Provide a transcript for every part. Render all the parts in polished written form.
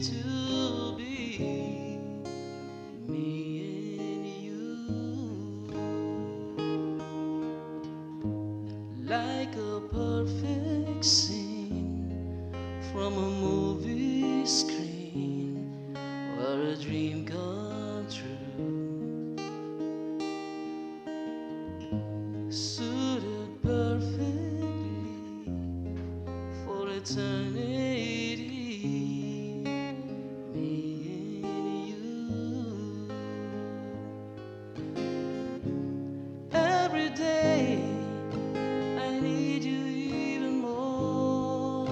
to be me and you, like a perfect scene from a movie screen where a dream comes true, suited perfectly for eternity. Me and you. Every day I need you even more,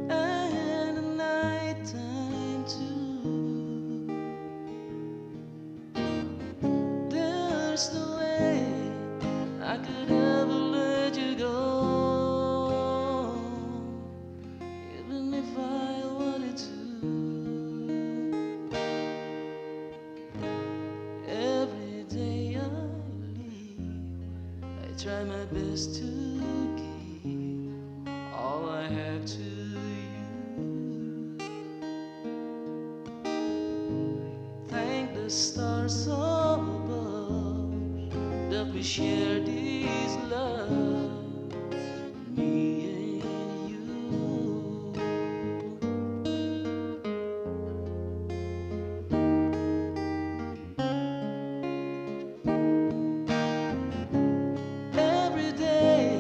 and the night time too. There's no way I could ever let you go, even if I wanted to. Every day I leave, I try my best to give all I have to you. Thank the stars above that we share this love, me and you. Every day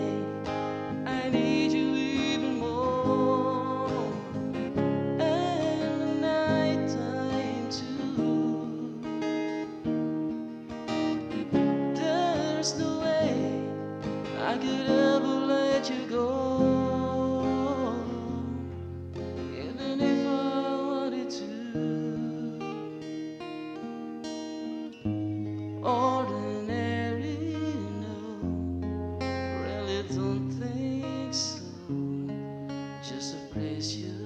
I need you even more, and the night time too. There's no way I could ever let you go, even if I wanted to. Ordinary, no, really don't think so. Just a place you